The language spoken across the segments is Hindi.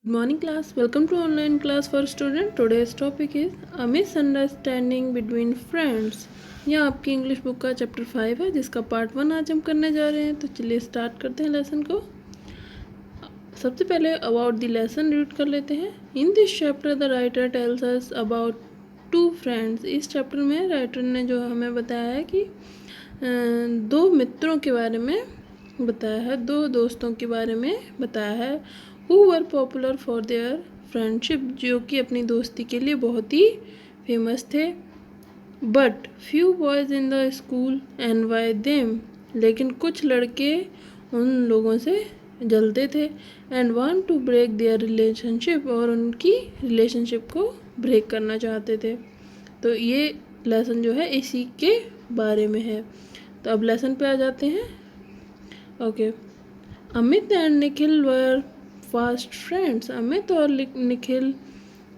Morning class, welcome to online class for student. Today's topic is a misunderstanding between friends. यह आपकी इंग्लिश बुक का चैप्टर 5 है जिसका पार्ट 1 आज हम करने जा रहे हैं। तो चलिए स्टार्ट करते हैं लेसन को। सबसे पहले अबाउट द लेसन रीड कर लेते हैं। In this chapter the writer tells us about two friends. इस चैप्टर में राइटर ने जो हमें बताया है कि दो मित्रों के बारे में बताया है, दो दोस्तों के बारे में बताया है। Who were popular for their friendship, जो कि अपनी दोस्ती के लिए बहुत ही फेमस थे। But few boys in the school envy them, लेकिन कुछ लड़के उन लोगों से जलते थे। And want to break their relationship, और उनकी रिलेशनशिप को ब्रेक करना चाहते थे। तो ये लेसन जो है इसी के बारे में है। तो अब लेसन पे आ जाते हैं। Okay, Amit and Nikhil were fast friends. Amit और निखिल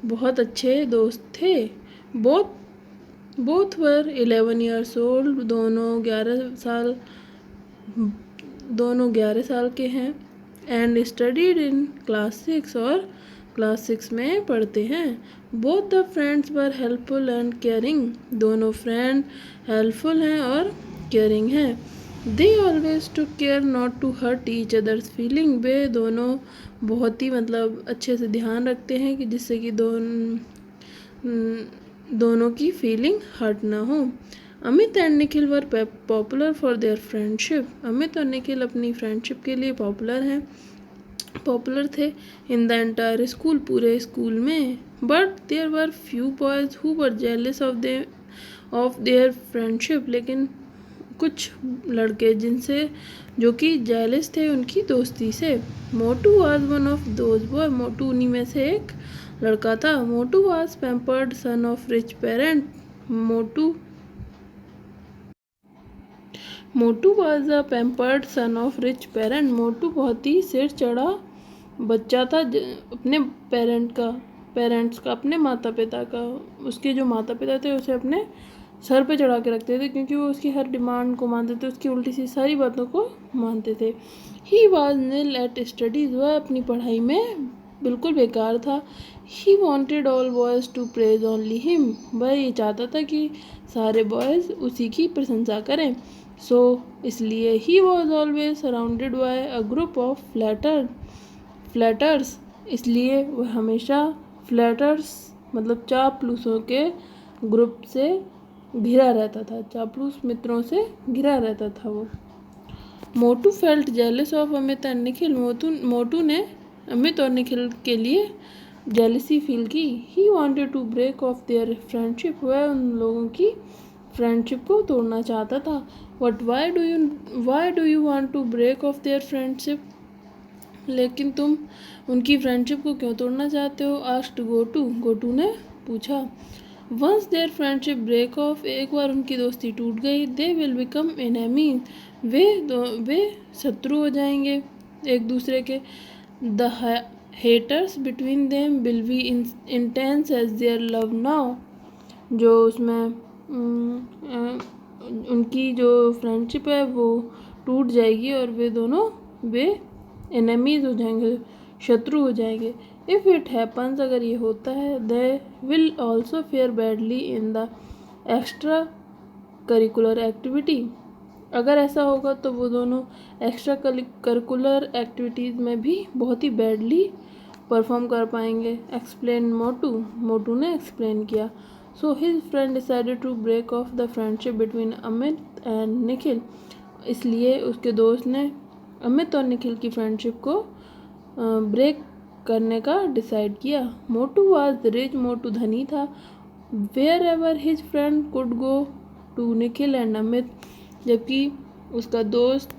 बहुत अच्छे दोस्त थे। बोथ वर 11 ईयर्स ओल्ड, दोनों 11 साल के हैं। एंड स्टडीड इन क्लास 6, और क्लास 6 में पढ़ते हैं। Both the friends were helpful and caring, दोनों फ्रेंड हेल्पफुल हैं और केयरिंग हैं। They always to care not to hurt each others feeling, वे दोनों बहुत ही अच्छे से ध्यान रखते हैं कि जिससे कि दोनों की फीलिंग हर्ट ना हो। Amit and Nikhil were popular for their friendship. Amit और निखिल अपनी फ्रेंडशिप के लिए पॉपुलर थे। इन द एंटायर स्कूल, पूरे स्कूल में। But there were few boys who were jealous of their friendship, लेकिन कुछ लड़के जो कि जेलस थे उनकी दोस्ती से। Motu was one of those boy, Motu उन्हीं में से एक लड़का था। Motu was pampered son of rich parent, Motu was a pampered son of rich parent. Motu बहुत ही सिर चढ़ा बच्चा था अपने पेरेंट्स का, अपने माता पिता का। उसके जो माता पिता थे उसे अपने सर पे चढ़ा के रखते थे, क्योंकि वो उसकी हर डिमांड को मानते थे, उसकी उल्टी सी सारी बातों को मानते थे। He was nil at studies, वह अपनी पढ़ाई में बिल्कुल बेकार था। He wanted all boys to praise only him, वह ये चाहता था कि सारे बॉयज़ उसी की प्रशंसा करें। इसलिए he was always surrounded by a group of flutters, इसलिए वह हमेशा फ्लैटर्स चापलूसों के ग्रुप से घिरा रहता था, चापलूस मित्रों से घिरा रहता था वो। Motu felt jealous of Amit and Nikhil, Motu ने अमित और निखिल के लिए जेलसी फील की। He wanted to break off their friendship, वह उन लोगों की फ्रेंडशिप को तोड़ना चाहता था। But why do you want to break off their friendship, लेकिन तुम उनकी फ्रेंडशिप को क्यों तोड़ना चाहते हो? आस्क्ड गोटू ने पूछा। Once their friendship break off, एक बार उनकी दोस्ती टूट गई, दे विल बिकम एनेमीज, वे शत्रु हो जाएंगे एक दूसरे के। The haters between them will be intense as their love now, जो उसमें उनकी जो फ्रेंडशिप है वो टूट जाएगी और वे एनेमीज हो जाएंगे, शत्रु हो जाएंगे। इफ़ इट हैपन्स, अगर ये होता है, they will also fair badly in the extra curricular activity, अगर ऐसा होगा तो वो दोनों एक्स्ट्रा करिकुलर एक्टिविटीज़ में भी बहुत ही बैडली परफॉर्म कर पाएंगे। एक्सप्लेन मोटू ने एक्सप्लेन किया। So his friend decided to break off the friendship between Amit and Nikhil, इसलिए उसके दोस्त ने अमित और निखिल की फ्रेंडशिप को ब्रेक करने का डिसाइड किया। मोटू वाज रिच, मोटू धनी था। Wherever his friend could go to Nikhil and Amit, जबकि उसका दोस्त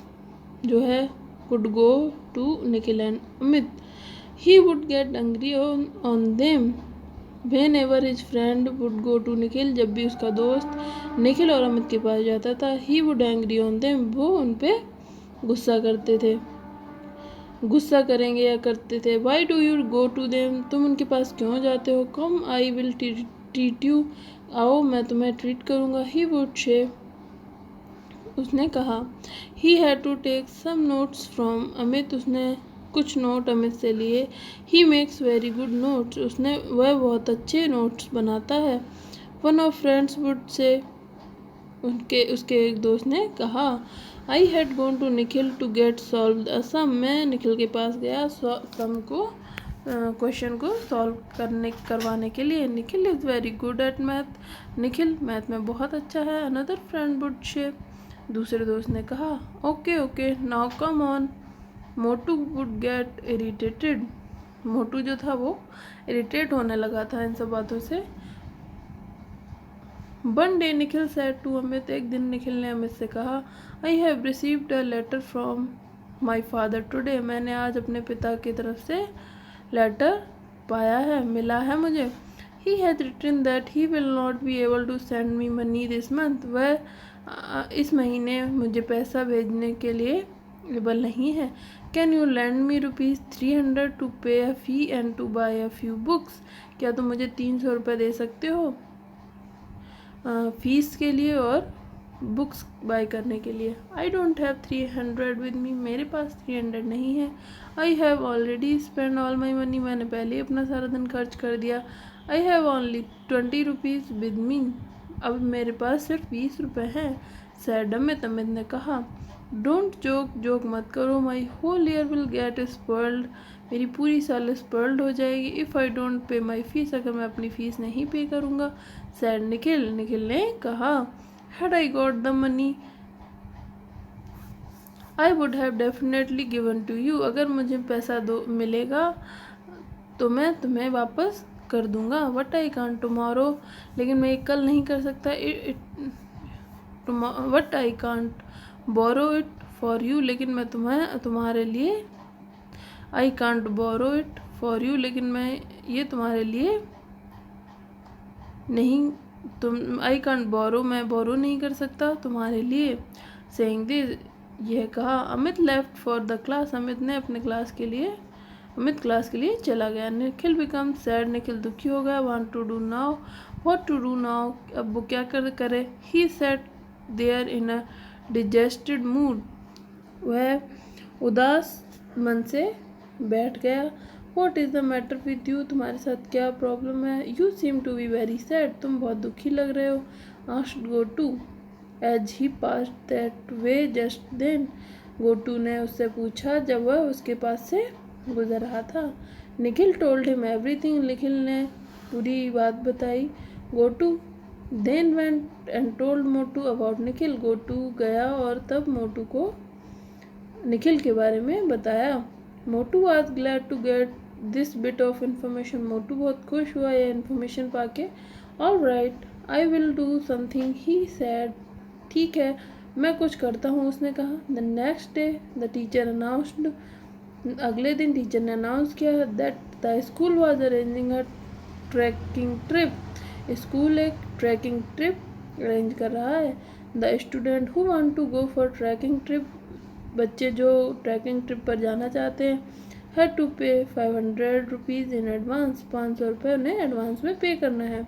जो है could go to Nikhil and Amit. He would get angry on them whenever his friend would go to Nikhil, जब भी उसका दोस्त निखिल और अमित के पास जाता था, he would angry on them, वो उन पे गुस्सा करेंगे या करते थे। Why do you go to them, तुम उनके पास क्यों जाते हो? Come I will treat you, आओ मैं तुम्हें ट्रीट करूँगा। ही वुड से, उसने कहा। He had to take some notes from Amit, उसने कुछ नोट अमित से लिए। He makes very good notes, वह बहुत अच्छे नोट्स बनाता है। One of friends would say, उसके एक दोस्त ने कहा। I had gone to Nikhil to get solved the sum, मैं निखिल के पास गया सम को, क्वेश्चन को सॉल्व करवाने के लिए। Nikhil is very good at math, Nikhil math में बहुत अच्छा है। अनदर फ्रेंड वुड से, दूसरे दोस्त ने कहा। Okay okay now come on, Motu would get irritated, Motu जो था वो इरिटेट होने लगा था इन सब बातों से। One day Nikhil said to Amit, एक दिन निखिल ने अमित से कहा। I have received a letter from my father today, मैंने आज अपने पिता की तरफ से लेटर पाया है, मिला है मुझे। He has written that he will not be able to send me money this month, वह इस महीने मुझे पैसा भेजने के लिए एबल नहीं है। Can you lend me ₹300 to pay a fee and to buy a few books, क्या तुम मुझे 300 रुपये दे सकते हो फीस के लिए और बुक्स बाय करने के लिए। I don't have 300 with me, मेरे पास 300 नहीं है। I have already spend all my money, मैंने पहले ही अपना सारा धन खर्च कर दिया। I have only 20 rupees with me, अब मेरे पास सिर्फ 20 रुपये हैं। सैड अमित ने कहा। डोंट जोक मत करो, my whole year will get spoiled, मेरी पूरी साल स्पॉइल्ड हो जाएगी। If I don't pay my fees, अगर मैं अपनी फ़ीस नहीं पे करूँगा। सैड निखिल ने कहा। Had I got the money I would have definitely given to you, अगर मुझे पैसा मिलेगा तो मैं तुम्हें वापस कर दूंगा। वट आई कांट टुमारो, लेकिन मैं कल नहीं कर सकता। But I can't borrow it for you, लेकिन मैं तुम्हारे लिए, I can't borrow it for you, लेकिन मैं ये तुम्हारे लिए नहीं, आई कांट बोरो, मैं बोरो नहीं कर सकता तुम्हारे लिए। सेइंग दिस, यह कहा Amit left for the class, Amit class के लिए चला गया। निखिल बिकम सैड, निखिल दुखी हो गया। Want to do now, what to do now, अब वो क्या करे। He sat there in a dejected mood, वह उदास मन से बैठ गया। What is the matter with you, तुम्हारे साथ क्या प्रॉब्लम है। You seem to be very sad, तुम बहुत दुखी लग रहे हो। Asked Gotu as he passed that way just then, Gotu ने उससे पूछा जब वह उसके पास से गुजर रहा था। Nikhil told him everything, Nikhil ने पूरी बात बताई। Gotu then went and told Motu about Nikhil, Gotu गया और तब मोटू को निखिल के बारे में बताया। Motu was glad to get this bit of information, Motu बहुत खुश हुआ यह इन्फॉर्मेशन पाके। All right I will do something, he said, ठीक है मैं कुछ करता हूँ, उसने कहा। The next day the teacher announced, अगले दिन टीचर ने अनाउंस किया that the school was arranging a trekking trip, school एक ट्रैकिंग ट्रिप अरेंज कर रहा है। The students who want to go for trekking trip, बच्चे जो ट्रैकिंग ट्रिप पर जाना चाहते हैं, हैड टू पे 500 रुपीज़ इन एडवांस, 500 रुपये उन्हें एडवांस में पे करना है।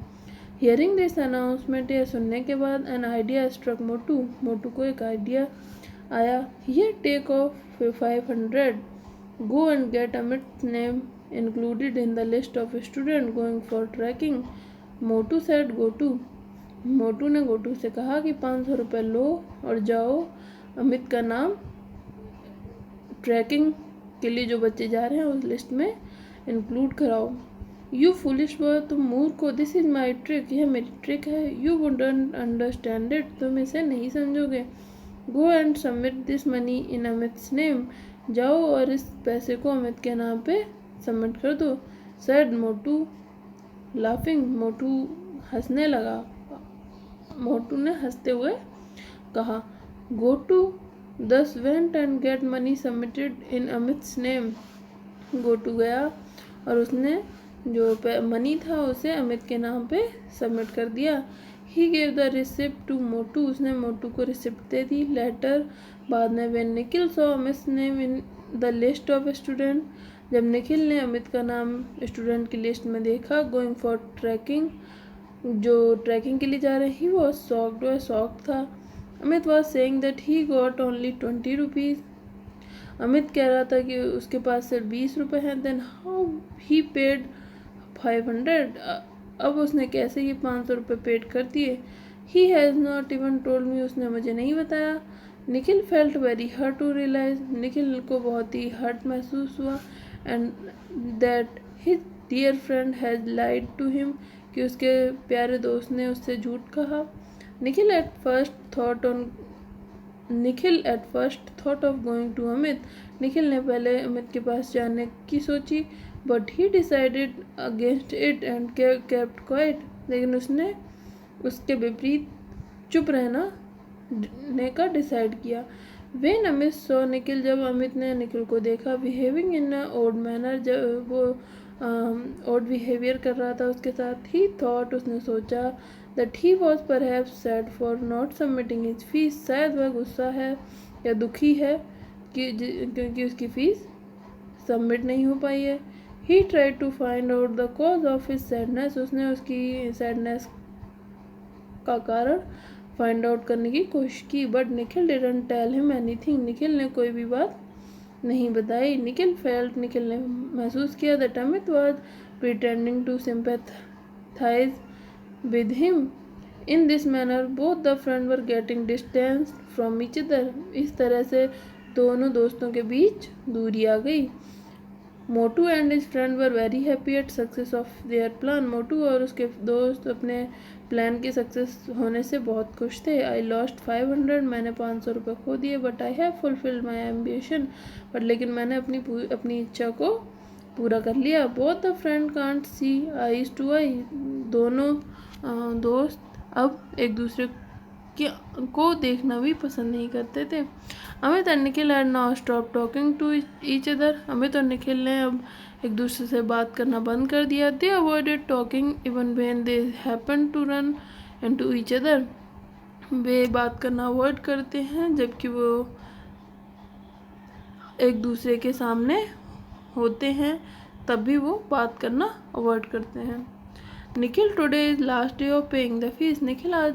हियरिंग दिस अनाउंसमेंट, यह सुनने के बाद an idea struck Motu, Motu को एक आइडिया आया। ये take off 500, go and get Amit name included in the list of student going for trekking, Motu said Gotu, Motu ने गोटू से कहा कि 500 रुपये लो और जाओ अमित का नाम ट्रैकिंग के लिए जो बच्चे जा रहे हैं उस लिस्ट में इंक्लूड कराओ। यू फुलिश बॉय, तुम मूर्ख हो। दिस इज़ माई ट्रिक, यह मेरी ट्रिक है। यू वुडंट अंडरस्टैंड इट, तुम इसे नहीं समझोगे। Go and submit this money in Amit's name, जाओ और इस पैसे को अमित के नाम पे सबमिट कर दो। सैड मोटू लाफिंग, मोटू हंसने लगा। मोटू ने हंसते हुए कहा। Gotu thus went and get money submitted in Amit's name, Gotu गया और उसने जो मनी था उसे अमित के नाम पे सबमिट कर दिया। He gave the receipt to Motu, उसने मोटू को रिसिप्ट दे दी। लेटर, बाद में when Nikhil saw Amit's name in the list of student, जब निखिल ने अमित का नाम स्टूडेंट की लिस्ट में देखा, गोइंग फॉर ट्रैकिंग, जो ट्रैकिंग के लिए जा रहे, ही वॉज शॉक्ड, वह शॉक था। Amit was saying that he got only 20 rupees, Amit कह रहा था कि उसके पास सिर्फ 20 रुपये हैं। देन हाउ ही पेड 500, अब उसने कैसे ये 500 रुपये पेड कर दिए। He has not even told me, उसने मुझे नहीं बताया। Nikhil felt very hurt to realise, Nikhil को बहुत ही हर्ट महसूस हुआ and that his dear friend has lied to him, कि उसके प्यारे दोस्त ने उससे झूठ कहा। Nikhil at first thought of going to Amit, Nikhil ने पहले अमित के पास जाने की सोची, but he decided against it and kept quiet, लेकिन उसने उसके विपरीत चुप रहने का डिसाइड किया। वेन अमित सो निखिल, जब अमित ने निखिल को देखा बिहेविंग इन ओड मैनर, जब वो ओड बिहेवियर कर रहा था उसके साथ, ही थॉट, उसने सोचा that he was perhaps sad for not submitting his fees, शायद वह गुस्सा है या दुखी है क्योंकि उसकी फीस सबमिट नहीं हो पाई है। He tried to find out the cause of his sadness, उसने उसकी सैडनेस का कारण फाइंड आउट करने की कोशिश की, but Nikhil didn't tell him anything, Nikhil ने कोई भी बात नहीं बताई। निखिल ने महसूस किया that Amit was pretending to sympathise with him in this manner, both the friend were getting distance from each other, इस तरह से दोनों दोस्तों के बीच दूरी आ गई। Motu and his friend were very happy at success of their plan, Motu और उसके दोस्त अपने प्लान के सक्सेस होने से बहुत खुश थे। आई लॉस्ट 500, मैंने 500 रुपये खो दिए, but I have fulfilled my ambition, but लेकिन मैंने अपनी इच्छा को पूरा कर लिया। Both the friend can't see eyes to eye, दोनों दोस्त अब एक दूसरे को देखना भी पसंद नहीं करते थे। Amit and Nikhil had now stop talking to each other, Amit और निखिल ने अब एक दूसरे से बात करना बंद कर दिया। They avoided talking even when they happen to run into each other, वे बात करना अवॉइड करते हैं जबकि वो एक दूसरे के सामने होते हैं, तब भी वो बात करना अवॉइड करते हैं। Nikhil today is last day of paying the fees, Nikhil आज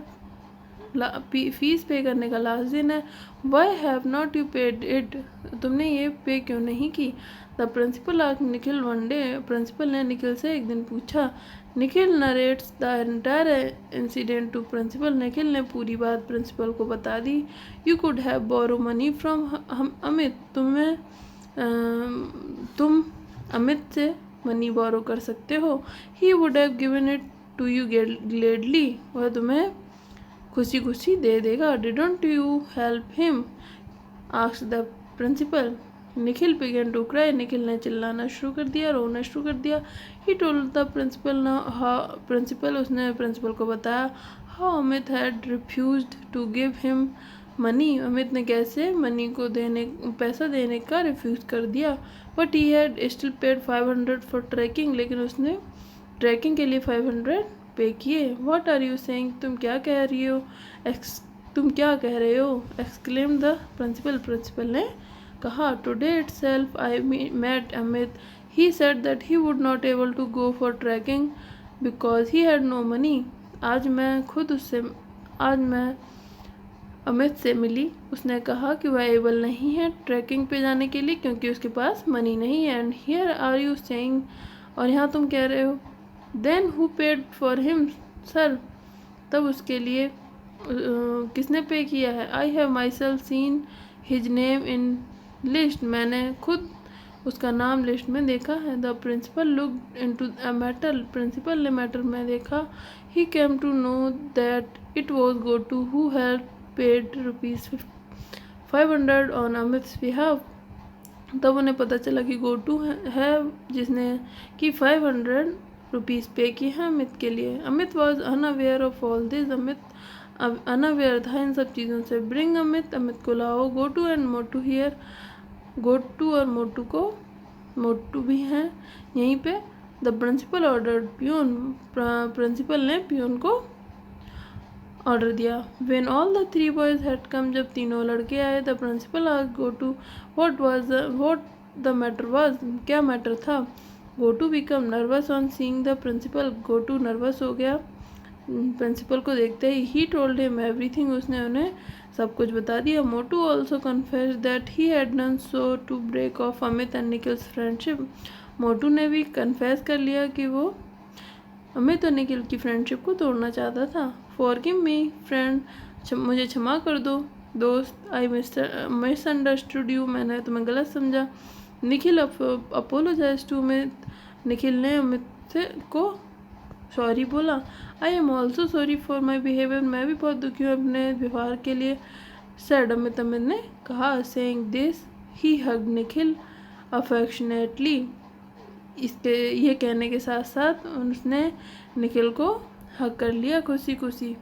फीस पे करने का लास्ट दिन है। Why have not you paid it, तुमने ये पे क्यों नहीं की। The principal asked Nikhil one day, प्रिंसिपल ने निखिल से एक दिन पूछा। Nikhil narrates the entire incident to principal, Nikhil ने पूरी बात प्रिंसिपल को बता दी। You could have borrow money from Amit, तुम अमित से मनी बोरो कर सकते हो। He would have given it to you gladly, वह तुम्हें खुशी खुशी दे देगा। Didn't you help him asked the principal, Nikhil began to cry, Nikhil ने चिल्लाना शुरू कर दिया, रोना शुरू कर दिया। ही टोल्ड द प्रिंसिपल, उसने प्रिंसिपल को बताया how Amit had refused to give him money, Amit ने कैसे पैसा देने का रिफ्यूज़ कर दिया। But he had still paid 500 for trekking, लेकिन उसने ट्रैकिंग के लिए 500 पे किए। व्हाट आर यू सेइंग, तुम क्या कह रहे हो, एक्सक्लेम द प्रिंसिपल ने कहा। Today itself I met Amit, he said that he would not able to go for trekking because he had no money, आज मैं अमित से मिली, उसने कहा कि वह एबल नहीं है ट्रैकिंग पे जाने के लिए क्योंकि उसके पास मनी नहीं है। And here are you saying, और यहाँ तुम कह रहे हो then who paid for him, sir तब उसके लिए किसने पे किया है। I have myself seen his name in list, मैंने खुद उसका नाम लिस्ट में देखा है। The principal looked into a matter, प्रिंसिपल ने मैटर में देखा। He came to know that it was Gotu who had paid ₹500 on अमित्स behalf, तब उन्हें पता चला कि गोटू है जिसने कि 500 रुपीज़ पे किए हैं अमित के लिए। Amit was unaware of all this, Amit unaware था इन सब चीज़ों से। ब्रिंग अमित को लाओ। गोटू एंड मोटू हियर, गोटू और मोटू भी हैं यहीं पे। The principal ordered peon, principal ने प्यून को ऑर्डर दिया। When all the 3 boys had come, जब तीनों लड़के आए, the principal asked Gotu what the matter was, क्या मैटर था। Gotu become nervous on seeing the principal, gotu nervous हो गया प्रिंसिपल को देखते ही टोल्ड हिम एवरीथिंग, उसने उन्हें सब कुछ बता दिया। Motu also confess that he had done so to break off Amit and Nikhil's friendship. Motu ने भी कन्फेस कर लिया कि वो अमित और निखिल की फ्रेंडशिप को तोड़ना चाहता था। फॉरगिव मी फ्रेंड, मुझे क्षमा कर दो दोस्त। आई मिसअंडरस्टूड यू, मैंने तुम्हें गलत समझा। निखिल अपोलोजाइज टू अमित, निखिल ने अमित को सॉरी बोला। I am also sorry for my behaviour, मैं भी बहुत दुखी हूँ अपने व्यवहार के लिए। सैड अमित ने कहा। Saying this he hug Nikhil affectionately, इसके ये कहने के साथ साथ उसने निखिल को हग कर लिया खुशी खुशी।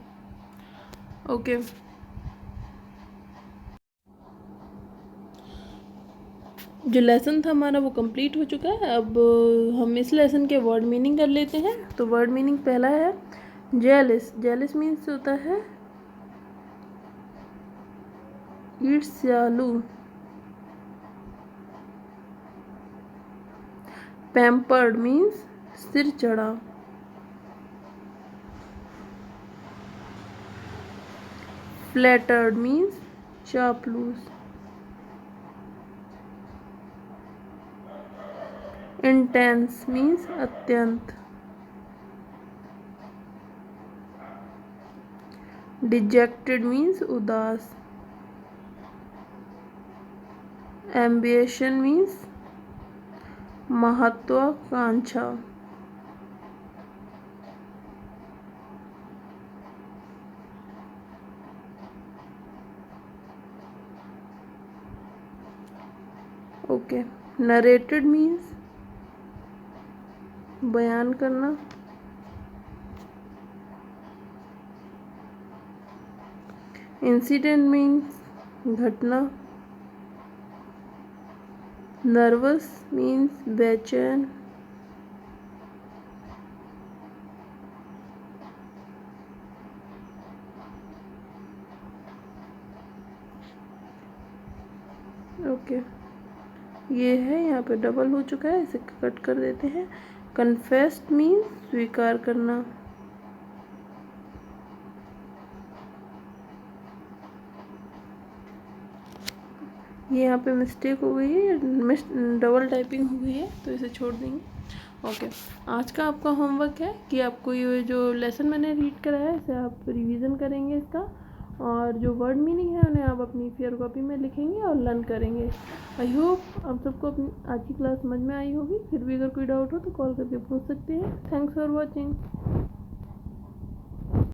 ओके, जो लेसन था हमारा वो कंप्लीट हो चुका है। अब हम इस लेसन के वर्ड मीनिंग कर लेते हैं। तो वर्ड मीनिंग पहला है जेलिस। जेलिस मीन्स होता है ईर्ष्यालु। पैम्पर्ड मीन्स सिर चढ़ा। फ्लैटर्ड मीन्स चापलूस। इंटेंस मीन्स अत्यंत। डिजेक्टेड मीन्स उदास। एम्बिशन मीन्स महत्वाकांक्षा। ओके, नरेटेड मीन्स बयान करना। इंसिडेंट मीन्स घटना। नर्वस मीन्स बेचैन। ओके, ये है, यहाँ पे डबल हो चुका है, इसे कट कर देते हैं। कन्फेस्ड मीन्स स्वीकार करना। ये यहाँ पे मिस्टेक हो गई है, डबल टाइपिंग हो गई है, तो इसे छोड़ देंगे। ओके, आज का आपका होमवर्क है कि आपको ये जो लेसन मैंने रीड कराया है इसे आप रिवीजन करेंगे इसका, और जो वर्ड मीनिंग है उन्हें आप अपनी फेयर कॉपी में लिखेंगे और लर्न करेंगे। आई होप आप सबको अपनी आज की क्लास समझ में आई होगी। फिर भी अगर कोई डाउट हो तो कॉल करके पूछ सकते हैं। Thanks for watching.